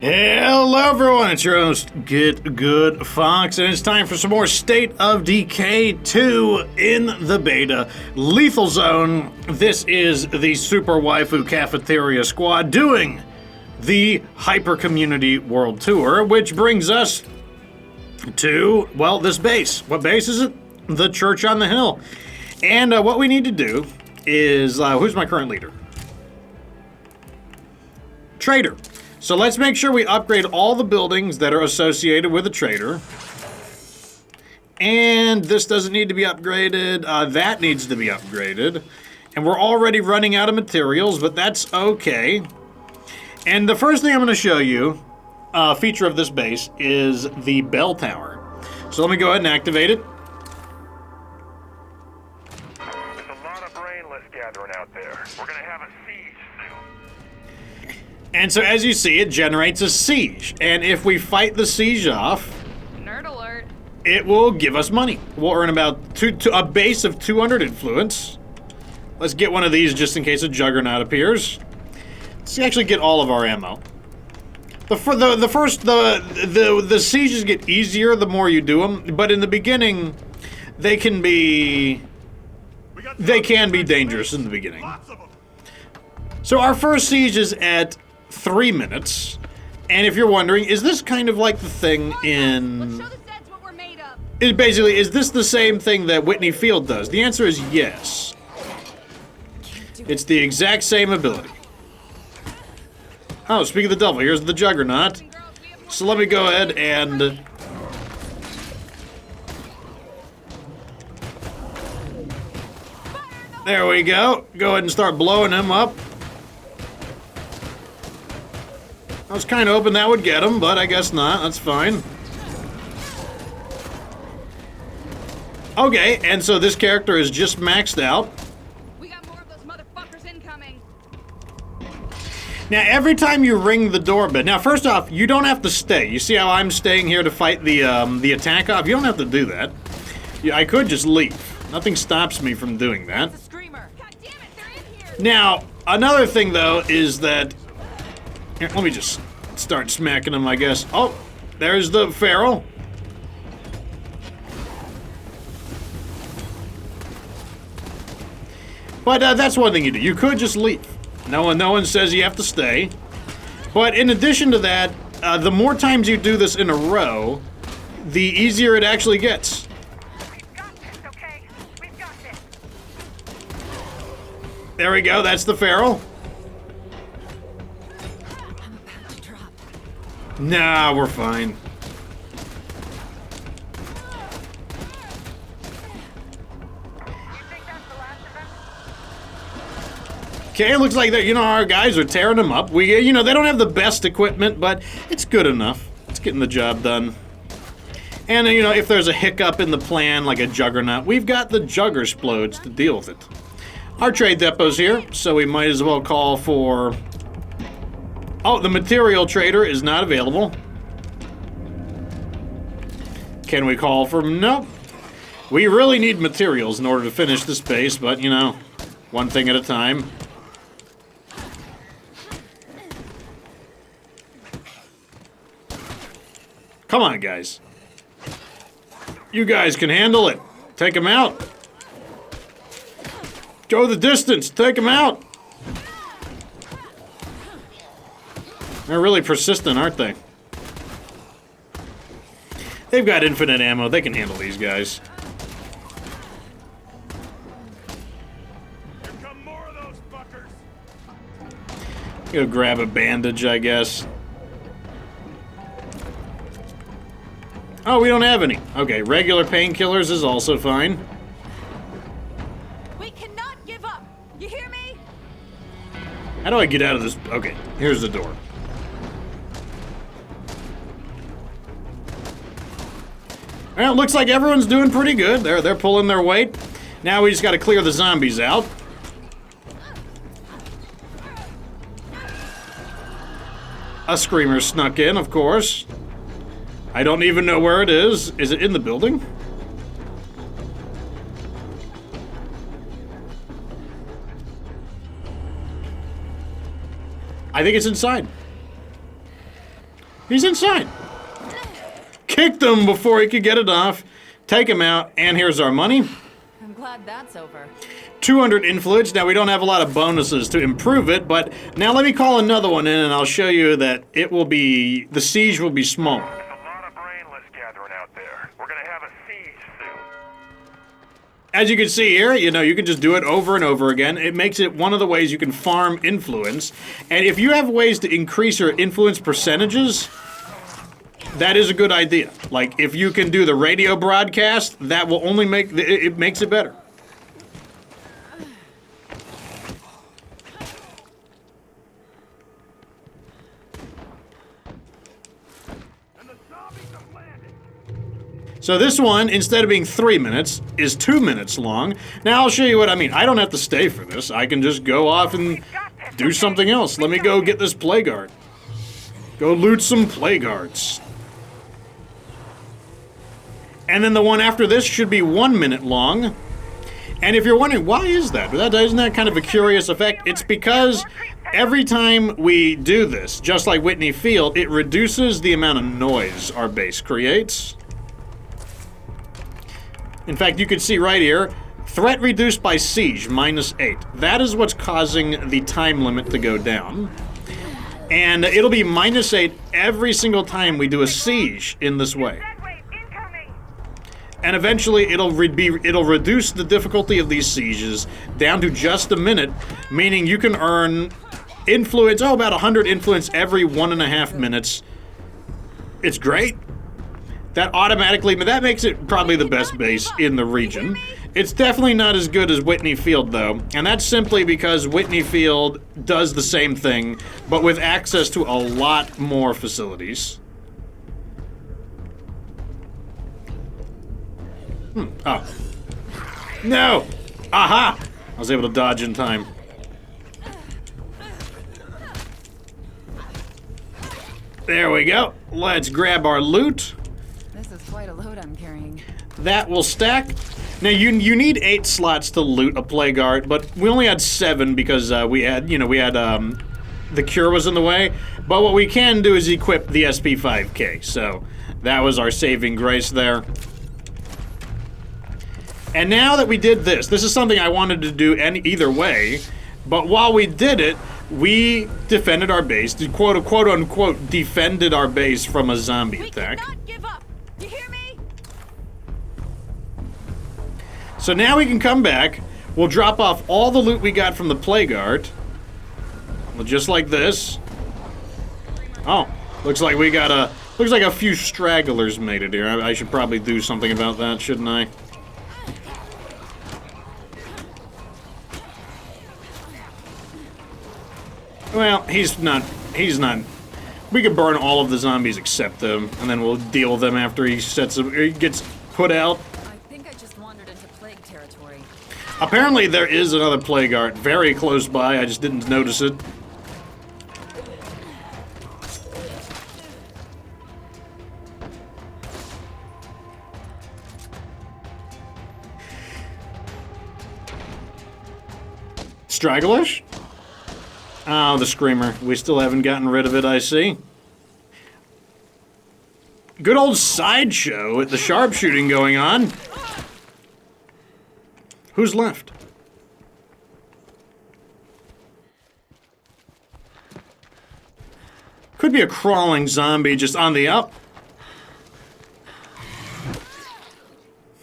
Hello everyone, it's your host, Get Good Fox, and it's time for some more State of Decay 2 in the beta. Lethal Zone. This is the Super Waifu Cafeteria Squad doing the Hyper Community World Tour, which brings us to, well, this base. What base is it? The Church on the Hill. And what we need to do is, who's my current leader? Trader. So let's make sure we upgrade all the buildings that are associated with a trader. And this doesn't need to be upgraded. That needs to be upgraded. And we're already running out of materials, but that's okay. And the first thing I'm going to show you, feature of this base, is the bell tower. So let me go ahead and activate it. There's a lot of brainless gathering out there. We're going to have a siege soon. And so as you see, it generates a siege. And if we fight the siege off, nerd alert, it will give us money. We'll earn about a base of 200 influence. Let's get one of these just in case a juggernaut appears. Let's actually get all of our ammo. The sieges get easier the more you do them, but in the beginning, they can be dangerous in the beginning. So our first siege is at 3 minutes, and if you're wondering, is this kind of like the thing in... Is this the same thing that Whitney Field does? The answer is yes. It's the exact same ability. Oh, speaking of the devil, here's the Juggernaut. So let me go ahead and... There we go. Go ahead and start blowing him up. I was kind of hoping that would get him, but I guess not. That's fine. Okay, and so this character is just maxed out. we got more of those motherfuckers incoming. Now, every time you ring the doorbell... Now, first off, you don't have to stay. You see how I'm staying here to fight the attack off? You don't have to do that. Yeah, I could just leave. Nothing stops me from doing that. It's a screamer. God damn it, they're in here. Now, another thing, though, is that... Here, let me just start smacking him, I guess. Oh, there's the Feral. But that's one thing you do. You could just leave. No one says you have to stay. But in addition to that, the more times you do this in a row, the easier it actually gets. We've got this, okay? We've got this. There we go. That's the Feral. Nah, we're fine. Okay, it looks like that, our guys are tearing them up. They don't have the best equipment, but it's good enough. It's getting the job done. And, if there's a hiccup in the plan, like a juggernaut, we've got the Juggersplodes to deal with it. Our trade depot's here, so we might as well call for... Oh, the material trader is not available. Can we call for... Nope. We really need materials in order to finish this base, but, one thing at a time. Come on, guys. You guys can handle it. Take him out. Go the distance. Take him out. They're really persistent, aren't they? They've got infinite ammo. They can handle these guys. Here come more of those fuckers. Go grab a bandage, I guess. Oh, we don't have any. Okay, regular painkillers is also fine. We cannot give up. You hear me? How do I get out of this? Okay, here's the door. Well, it looks like everyone's doing pretty good. They're pulling their weight. Now we just got to clear the zombies out. A screamer snuck in, of course. I don't even know where it is. Is it in the building? I think it's inside. He's inside. Kicked him before he could get it off. Take him out, and here's our money. I'm glad that's over. 200 influence. Now, we don't have a lot of bonuses to improve it, but now let me call another one in, and I'll show you that it will be, the siege will be small. There's a lot of brainless gathering out there. We're gonna have a siege soon. As you can see here, you know, you can just do it over and over again. It makes it one of the ways you can farm influence. And if you have ways to increase your influence percentages, that is a good idea. Like, if you can do the radio broadcast, that will only make, it makes it better. So this one, instead of being 3 minutes, is 2 minutes long. Now I'll show you what I mean. I don't have to stay for this. I can just go off and do something else. Let me go get this plague guard. Go loot some plague guards. And then the one after this should be 1 minute long. And if you're wondering, why is that? Isn't that kind of a curious effect? It's because every time we do this, just like Whitney Field, it reduces the amount of noise our base creates. In fact, you can see right here, threat reduced by siege, -8. That is what's causing the time limit to go down. And it'll be -8 every single time we do a siege in this way. And eventually it'll reduce the difficulty of these sieges down to just a minute, meaning you can earn influence, about 100 influence every 1.5 minutes. It's great. That automatically, but that makes it probably the best base in the region. It's definitely not as good as Whitney Field, though, and that's simply because Whitney Field does the same thing, but with access to a lot more facilities. Oh. No! Aha! I was able to dodge in time. There we go. Let's grab our loot. This is quite a load I'm carrying. That will stack. Now you need 8 slots to loot a plague guard, but we only had 7 because we had the cure was in the way. But what we can do is equip the SP5K. So that was our saving grace there. And now that we did this is something I wanted to do either way. But while we did it, we defended our base, quote unquote, defended our base from a zombie attack. We cannot give up. You hear me? So now we can come back. We'll drop off all the loot we got from the plague guard. Well, just like this. Oh, looks like we got a few stragglers made it here. I should probably do something about that, shouldn't I? Well, he's not. We could burn all of the zombies except him, and then we'll deal with them after he gets put out. I think I just wandered into plague territory. Apparently there is another plague guard very close by, I just didn't notice it. Stragglers? Oh, the screamer. We still haven't gotten rid of it, I see. Good old sideshow with the sharpshooting going on. Who's left? Could be a crawling zombie just on the up.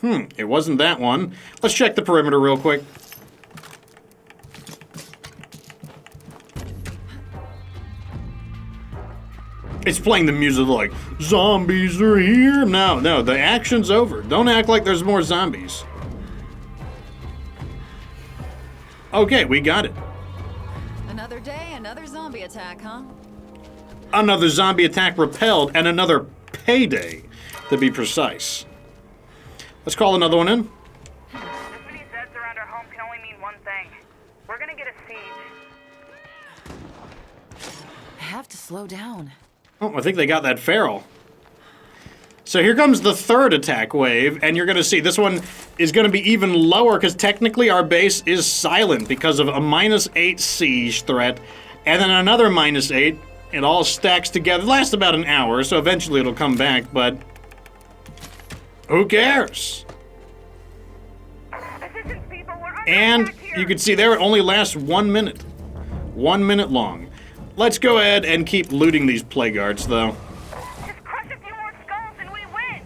It wasn't that one. Let's check the perimeter real quick. It's playing the music like, zombies are here. No, the action's over. Don't act like there's more zombies. Okay, we got it. Another day, another zombie attack, huh? Another zombie attack repelled, and another payday, to be precise. Let's call another one in. This many Zeds around our home can only mean one thing. We're gonna get a siege. I have to slow down. Oh, I think they got that feral. So here comes the third attack wave, and you're going to see this one is going to be even lower because technically our base is silent because of a -8 siege threat, and then another -8 It all stacks together. It lasts about an hour, so eventually it'll come back, but who cares? Assistance people, we're under And attack here. you can see there it only lasts 1 minute. 1 minute long. Let's go ahead and keep looting these plague arts, though. Just crush a few more skulls and we win.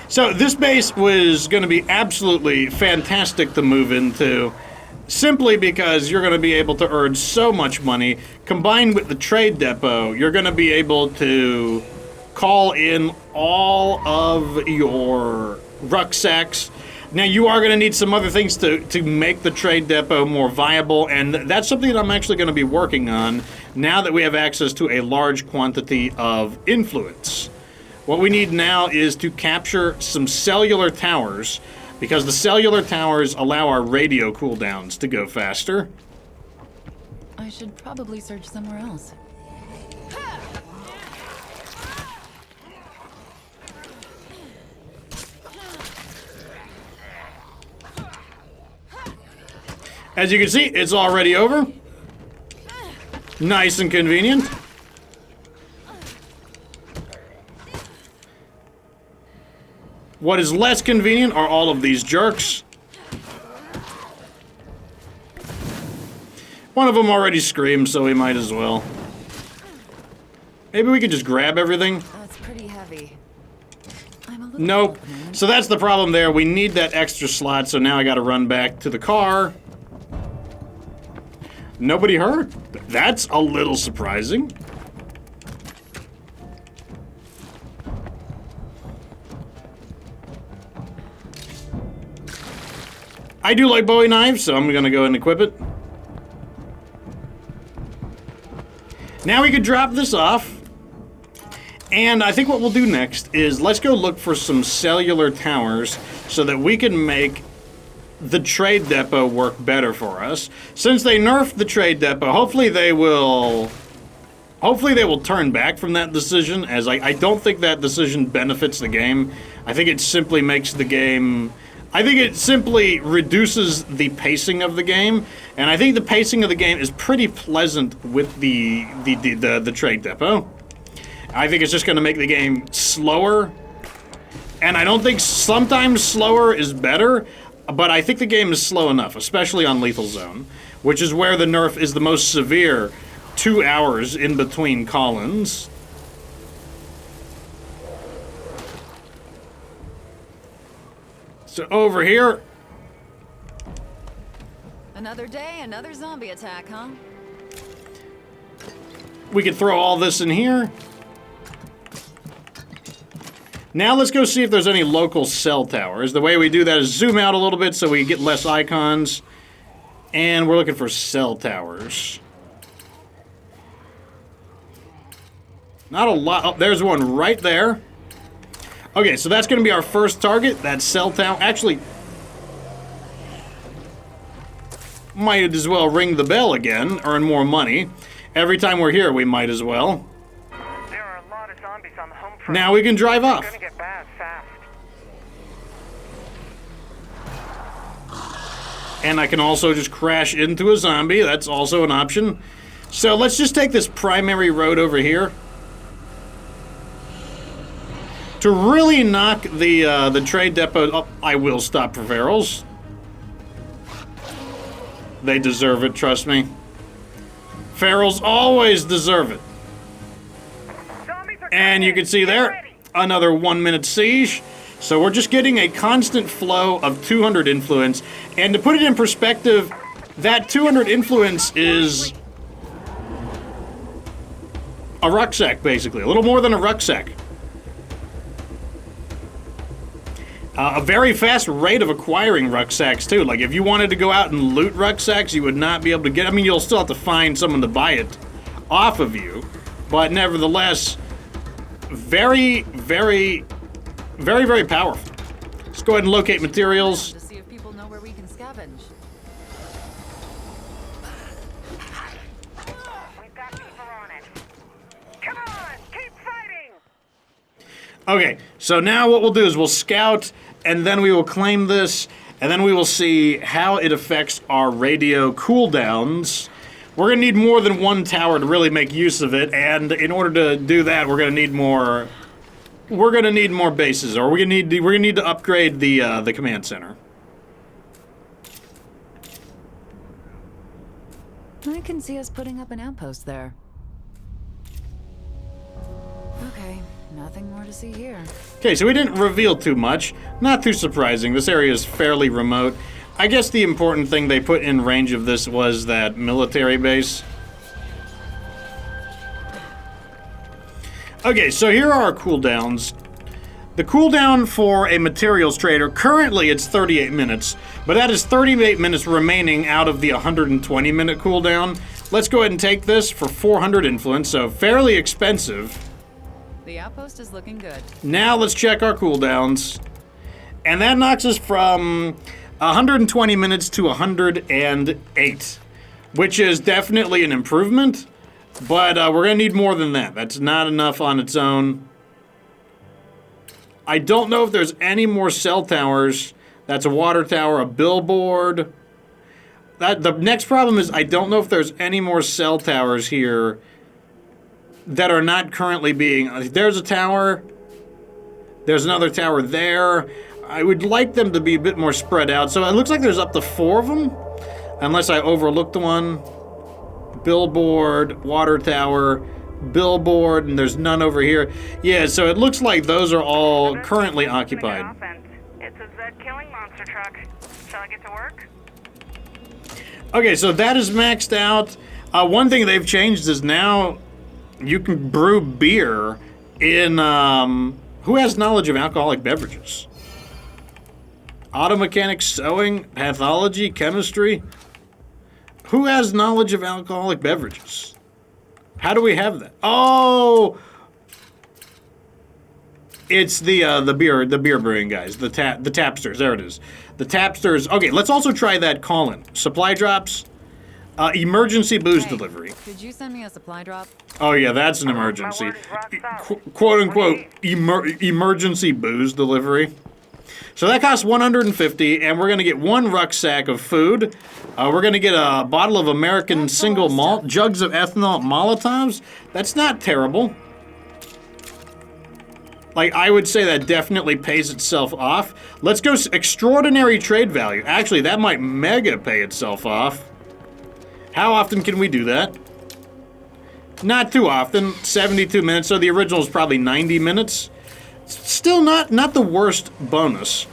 So this base was going to be absolutely fantastic to move into, simply because you're going to be able to earn so much money. Combined with the trade depot, you're going to be able to call in all of your rucksacks. Now, you are going to need some other things to make the trade depot more viable, and that's something that I'm actually going to be working on now that we have access to a large quantity of influence. What we need now is to capture some cellular towers, because the cellular towers allow our radio cooldowns to go faster. I should probably search somewhere else. As you can see, it's already over. Nice and convenient. What is less convenient are all of these jerks. One of them already screamed, so we might as well. Maybe we can just grab everything. That's pretty heavy. I'm a little Nope. cold at the moment. So that's the problem there. We need that extra slot, so now I gotta run back to the car. Nobody hurt. That's a little surprising. I do like Bowie knives, so I'm gonna go ahead and equip it. Now we can drop this off. And I think what we'll do next is let's go look for some cellular towers so that we can make the trade depot work better for us. Since they nerfed the trade depot, hopefully they will turn back from that decision, as I don't think that decision benefits the game. I think it simply makes the game... I think it simply reduces the pacing of the game, and I think the pacing of the game is pretty pleasant with the trade depot. I think it's just going to make the game slower, and I don't think sometimes slower is better, but I think the game is slow enough, especially on Lethal Zone, which is where the nerf is the most severe. 2 hours in between call-ins. So over here, Another day, another zombie attack, huh? we can throw all this in here. Now let's go see if there's any local cell towers. The way we do that is zoom out a little bit so we get less icons. And we're looking for cell towers. Not a lot. Oh, there's one right there. Okay, so that's going to be our first target. That cell tower. Actually, might as well ring the bell again, earn more money. Every time we're here, we might as well. There are a lot of zombies on the home front. Now we can drive It's off. gonna get bad fast. And I can also just crash into a zombie. That's also an option. So let's just take this primary road over here. To really knock the trade depot up, I will stop for ferals. They deserve it, trust me. Ferals always deserve it. Zombies are And coming you in. can see Get there, ready. another 1 minute siege. So we're just getting a constant flow of 200 influence. And to put it in perspective, that 200 influence is a rucksack, basically. A little more than a rucksack. A very fast rate of acquiring rucksacks, too. Like, if you wanted to go out and loot rucksacks, you would not be able to get... I mean, you'll still have to find someone to buy it off of you. But nevertheless, very, very, very, very powerful. Let's go ahead and locate materials. To see if people know where we can scavenge. We've got people on it. Come on, keep fighting. Okay, so now what we'll do is we'll scout, and then we will claim this, and then we will see how it affects our radio cooldowns We're gonna need more than one tower to really make use of it, and in order to do that, we're gonna need more. We're gonna need more bases, or we're gonna need to upgrade the command center. I can see us putting up an outpost there. Okay, nothing more to see here. Okay, so we didn't reveal too much. Not too surprising. This area is fairly remote. I guess the important thing they put in range of this was that military base. Okay, so here are our cooldowns. The cooldown for a materials trader, currently it's 38 minutes, but that is 38 minutes remaining out of the 120-minute cooldown. Let's go ahead and take this for 400 influence, so fairly expensive. The outpost is looking good. Now let's check our cooldowns. And that knocks us from 120 minutes to 108, which is definitely an improvement, but we're going to need more than that. That's not enough on its own. I don't know if there's any more cell towers. That's a water tower, a billboard. The next problem is I don't know if there's any more cell towers here that are not currently being... There's a tower. There's another tower there. I would like them to be a bit more spread out. So it looks like there's up to 4 of them, unless I overlooked one. Billboard, water tower, billboard, and there's none over here. Yeah, so it looks like those are all currently occupied. It's a Zed killing monster truck. Shall I get to work? Okay, so that is maxed out. One thing they've changed is now you can brew beer in... who has knowledge of alcoholic beverages? Auto mechanics, sewing, pathology, chemistry. Who has knowledge of alcoholic beverages? How do we have that? Oh, it's the beer brewing guys, the tapsters. There it is, the tapsters. Okay, let's also try that call-in. Supply drops, emergency booze delivery. Could you send me a supply drop? Oh yeah, that's an emergency. Quote unquote emergency booze delivery. So that costs 150, and we're going to get 1 rucksack of food. We're going to get a bottle of American single malt, jugs of ethanol, Molotovs. That's not terrible. Like, I would say that definitely pays itself off. Let's go extraordinary trade value. Actually, that might mega pay itself off. How often can we do that? Not too often. 72 minutes, so the original is probably 90 minutes. Still not the worst bonus.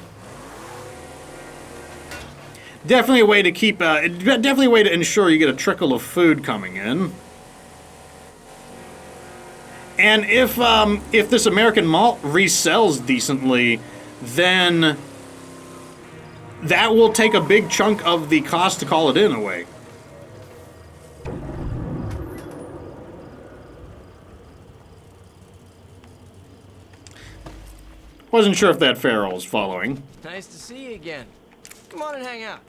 Definitely a way to keep, definitely a way to ensure you get a trickle of food coming in. And if this American malt resells decently, then that will take a big chunk of the cost to call it in away. Wasn't sure if that Farrell was following. Nice to see you again. Come on and hang out.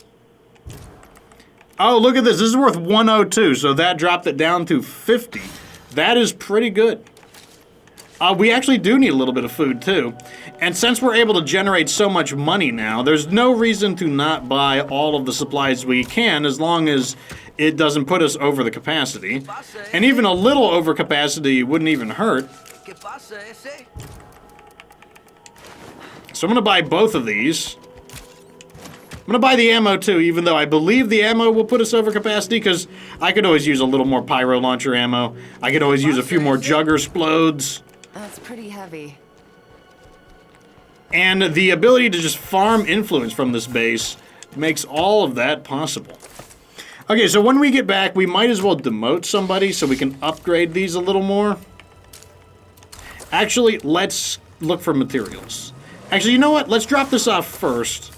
Oh, look at this. This is worth 102, so that dropped it down to 50. That is pretty good. We actually do need a little bit of food, too. And since we're able to generate so much money now, there's no reason to not buy all of the supplies we can, as long as it doesn't put us over the capacity. And even a little over capacity wouldn't even hurt. So I'm going to buy both of these. I'm going to buy the ammo too, even though I believe the ammo will put us over capacity, because I could always use a little more pyro launcher ammo. I could always use a few more jugger splodes. That's pretty heavy. And the ability to just farm influence from this base makes all of that possible. Okay, so when we get back, we might as well demote somebody so we can upgrade these a little more. Actually, let's look for materials. Actually, you know what? Let's drop this off first.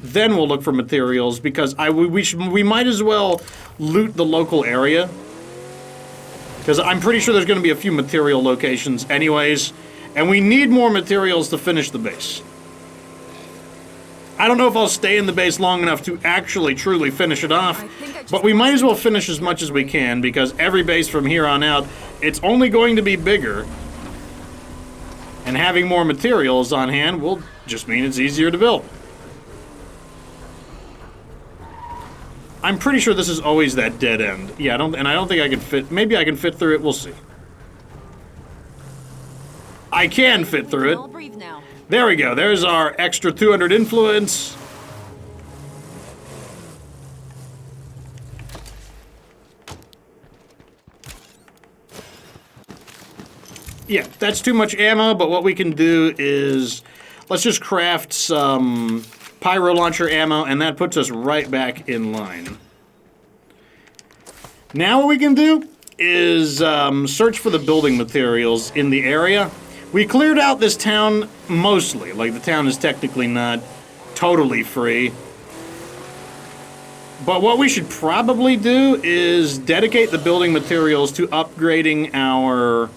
Then we'll look for materials, because we might as well loot the local area. Because I'm pretty sure there's going to be a few material locations anyways. And we need more materials to finish the base. I don't know if I'll stay in the base long enough to actually truly finish it off. But we might as well finish as much as we can, because every base from here on out, it's only going to be bigger. And having more materials on hand will just mean it's easier to build. I'm pretty sure this is always that dead end. Yeah, I don't think I can fit. Maybe I can fit through it. We'll see. I can fit through I'll it. breathe now. There we go. There's our extra 200 influence. Yeah, that's too much ammo, but what we can do is let's just craft some pyro launcher ammo, and that puts us right back in line. Now what we can do is search for the building materials in the area. We cleared out this town mostly. Like, the town is technically not totally free. But what we should probably do is dedicate the building materials to upgrading our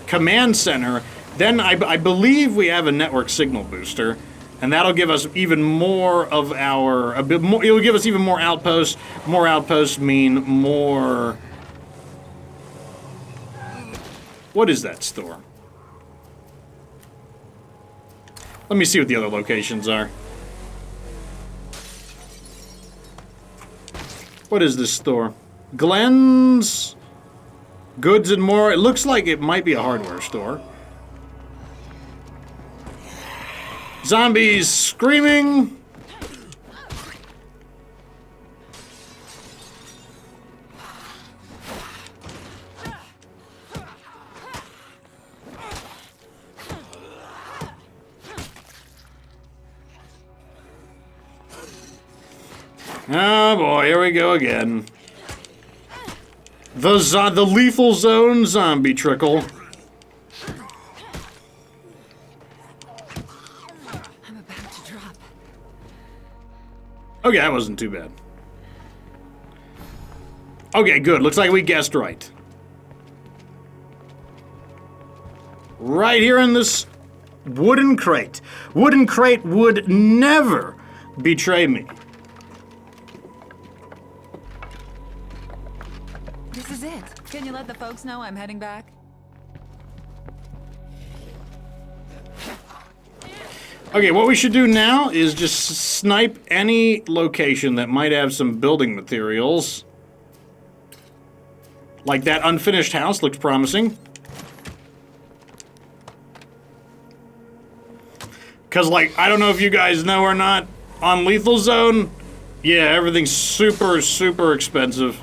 command center. Then I believe we have a network signal booster, and that'll give us even more of our, a bit more, it'll give us even more outposts. More outposts mean more, what is that store? Let me see what the other locations are. What is this store? Glenn's Goods and More. It looks like it might be a hardware store. Zombies screaming. Oh boy, here we go again. The lethal zone zombie trickle. I'm about to drop. Okay, that wasn't too bad. Okay, good. Looks like we guessed right. Right here in this wooden crate. Wooden crate would never betray me. This is it. Can you let the folks know I'm heading back? Okay, what we should do now is just snipe any location that might have some building materials. Like that unfinished house looks promising. Because, like, I don't know if you guys know or not, on Lethal Zone, yeah, everything's super, super expensive.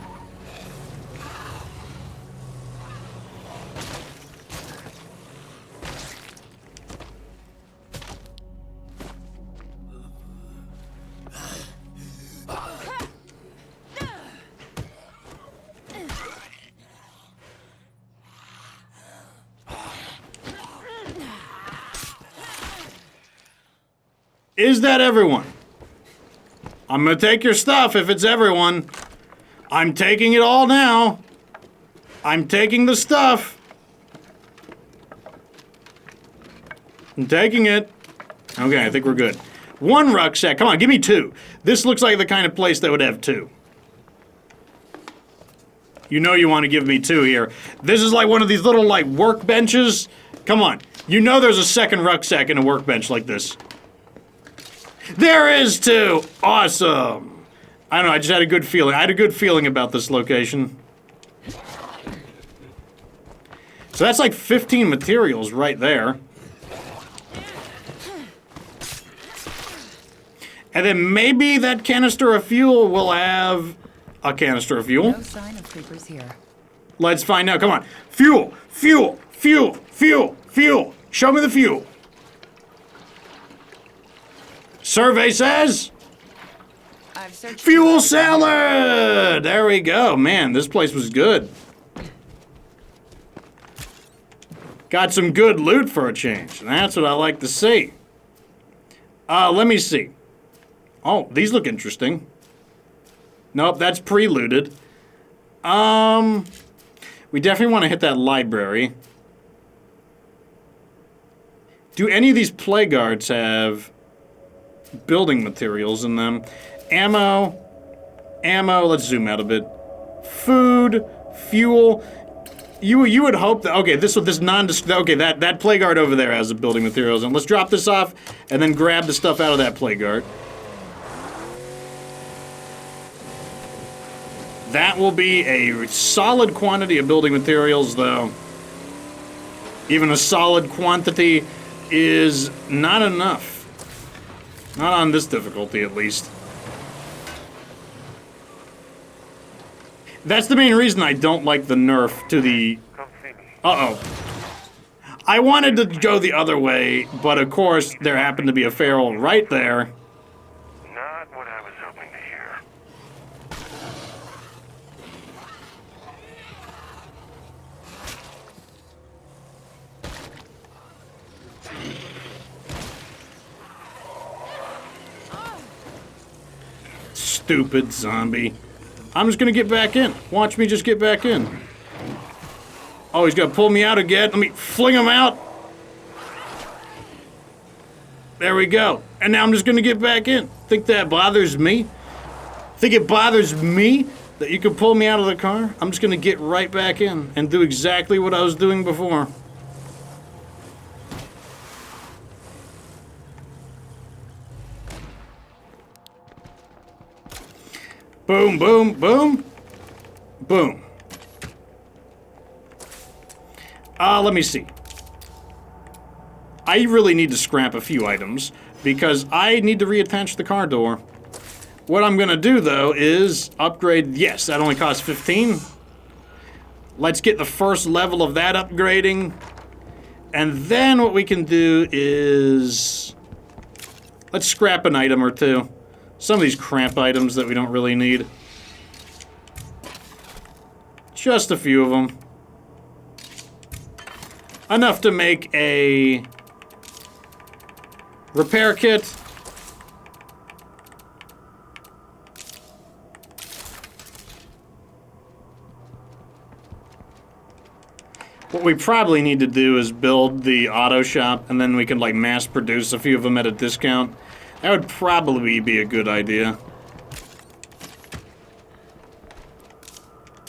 Is that everyone? I'm gonna take your stuff if it's everyone. I'm taking it all now. I'm taking the stuff. I'm taking it. Okay, I think we're good. One rucksack. Come on, give me two. This looks like the kind of place that would have two. You know you want to give me two here. This is like one of these little, like, workbenches. Come on. You know there's a second rucksack in a workbench like this. There is two! Awesome! I don't know, I just had a good feeling. I had a good feeling about this location. So that's like 15 materials right there. And then maybe that canister of fuel will have a canister of fuel. No sign of creepers here. Let's find out. Come on. Fuel! Fuel! Fuel! Fuel! Fuel! Show me the fuel! Survey says... I've searched Fuel salad! There we go. Man, this place was good. Got some good loot for a change. That's what I like to see. Let me see. Oh, these look interesting. Nope, that's pre-looted. We definitely want to hit that library. Do any of these play guards have building materials in them? Ammo, let's zoom out a bit. Food, fuel. You would hope that, okay, that play guard over there has the building materials, and let's drop this off and then grab the stuff out of that play guard. That will be a solid quantity of building materials, though. Even a solid quantity is not enough. Not on this difficulty, at least. That's the main reason I don't like the nerf to the... Come see me. Uh-oh. I wanted to go the other way, but of course, there happened to be a feral right there. Not what I was hoping to hear. Stupid zombie. I'm just gonna get back in. Watch me just get back in. Oh, he's gonna pull me out again. Let me fling him out. There we go. And now I'm just gonna get back in. Think that bothers me? Think it bothers me that you can pull me out of the car? I'm just gonna get right back in and do exactly what I was doing before. Boom, boom, boom. Boom. Let me see. I really need to scrap a few items because I need to reattach the car door. What I'm gonna do though is upgrade, yes, that only costs 15. Let's get the first level of that upgrading. And then what we can do is, let's scrap an item or two. Some of these crap items that we don't really need. Just a few of them. Enough to make a repair kit. What we probably need to do is build the auto shop, and then we can like mass produce a few of them at a discount. That would probably be a good idea.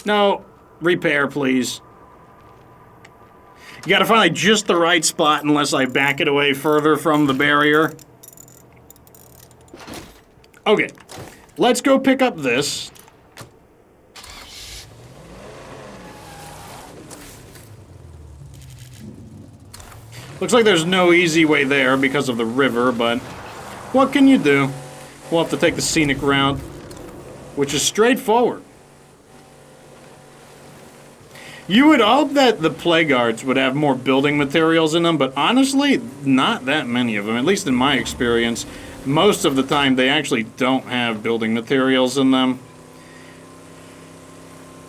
No, repair, please. You gotta find like just the right spot unless I back it away further from the barrier. Okay, let's go pick up this. Looks like there's no easy way there because of the river, but what can you do? We'll have to take the scenic route, which is straightforward. You would hope that the plague guards would have more building materials in them, but honestly, not that many of them, at least in my experience. Most of the time, they actually don't have building materials in them.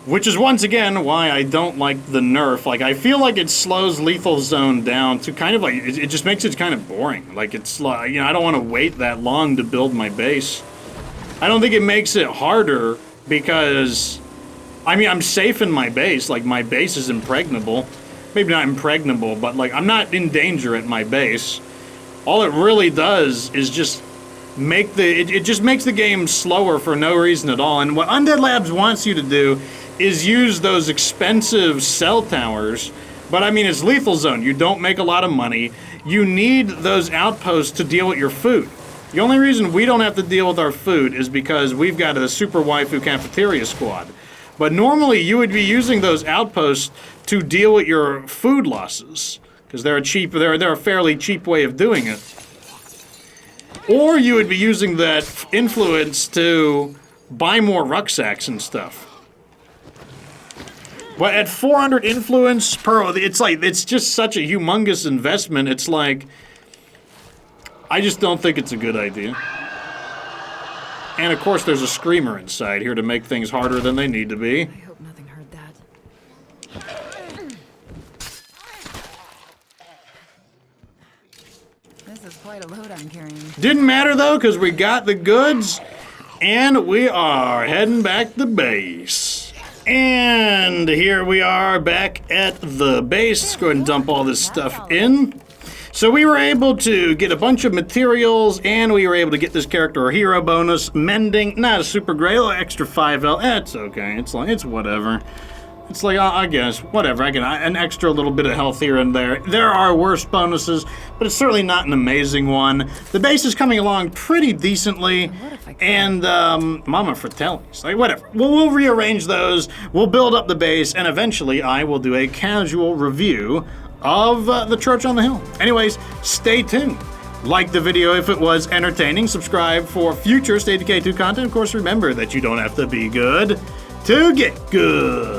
Which is, once again, why I don't like the nerf. Like, I feel like it slows Lethal Zone down to kind of like, it just makes it kind of boring. Like, it's like, you know, I don't want to wait that long to build my base. I don't think it makes it harder because, I mean, I'm safe in my base. Like, my base is impregnable. Maybe not impregnable, but, like, I'm not in danger at my base. All it really does is just make it just makes the game slower for no reason at all. And what Undead Labs wants you to do is use those expensive cell towers. But, I mean, it's Lethal Zone. You don't make a lot of money. You need those outposts to deal with your food. The only reason we don't have to deal with our food is because we've got a super waifu cafeteria squad. But normally you would be using those outposts to deal with your food losses, because they're a fairly cheap way of doing it. Or you would be using that influence to buy more rucksacks and stuff. But at 400 influence per, it's just such a humongous investment. It's like, I just don't think it's a good idea. And of course there's a screamer inside here to make things harder than they need to be. I hope nothing heard that. This is quite a load I'm carrying. Didn't matter though, because we got the goods, and we are heading back to base. And here we are back at the base. Let's go ahead and dump all this stuff in. So we were able to get a bunch of materials, and we were able to get this character a hero bonus. Mending, not a super great, extra 5L. It's okay. It's whatever. It's like, I guess, whatever. I get an extra little bit of health here and there. There are worse bonuses, but it's certainly not an amazing one. The base is coming along pretty decently, and Mama Fratelli's, like, whatever. We'll rearrange those, we'll build up the base, and eventually I will do a casual review of the Church on the Hill. Anyways, stay tuned. Like the video if it was entertaining. Subscribe for future State of Decay 2 content. Of course, remember that you don't have to be good to get good.